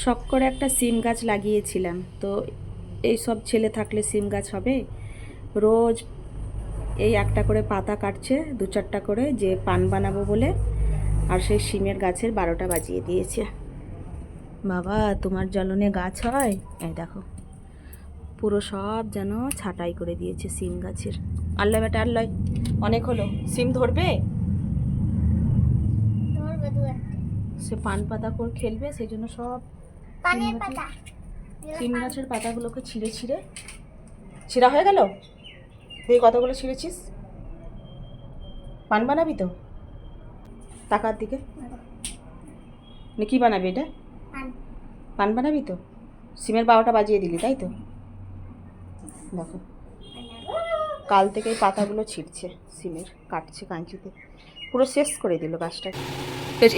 শখ করে একটা সিম গাছ লাগিয়েছিলাম, তো এই সব ছেলে থাকলে সিম গাছ হবে? রোজ এই একটা করে পাতা কাটছে, দু চারটা করে, যে পান বানাবো বলে, আর সেই সিমের গাছের 12টা বাজিয়ে দিয়েছে। বাবা, তোমার জ্বলনে গাছ হয়? এই দেখো, পুরো সব যেন ছাঁটাই করে দিয়েছে সিম গাছের। আল্লাহ বেটা আল্লাহ, অনেক হলো। সিম ধরবে? সে পান পাতা করে খেলবে, সেই জন্য সব সিম গাছের পাতাগুলোকে ছিঁড়ে ছিঁড়ে ছিঁড়া হয়ে গেল। তুই কতগুলো ছিঁড়েছিস? পান বানাবি তো? টাকার দিকে কি বানাবি এটা? পান বানাবি তো? সিমের 12টা বাজিয়ে দিলি, তাই তো? দেখো, কাল থেকে এই পাতাগুলো ছিঁড়ছে, সিমের কাটছে কাঁচিতে, পুরো শেষ করে দিল গাছটা।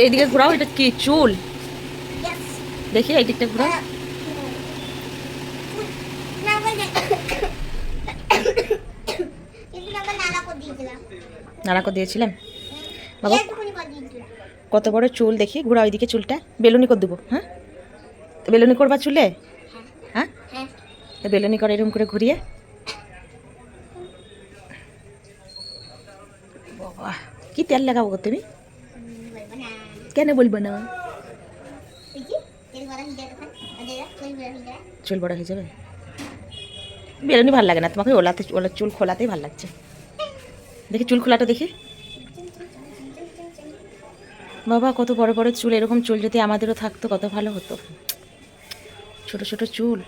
এইদিকে ঘোরাও, এটা কি চুল? দেখি এই দিকটা ঘোরাও। নানাকে দিয়েছিলাম বাবা, কত বড় চুল দেখি, ঘোরা ওইদিকে চুলটা। বেলুনি করে দেবো? হ্যাঁ, বেলুনি করবা চুলে? হ্যাঁ, তো বেলুনি করে এরকম করে ঘুরিয়ে। বাবা, কি তেল লাগাবো গো তুমি? কেন বলবো না? চুল বড় হয়ে যাবে। বেলুনি ভালো লাগে না তোমাকে, ওলাতে ওলা চুল খোলাতেই ভালো লাগছে। দেখি চুল খোলাটা দেখি। বাবা, কত বড় বড় চুল! এরকম চুল যদি আমাদেরও থাকতো কত ভালো হতো। ছোট ছোট চুল।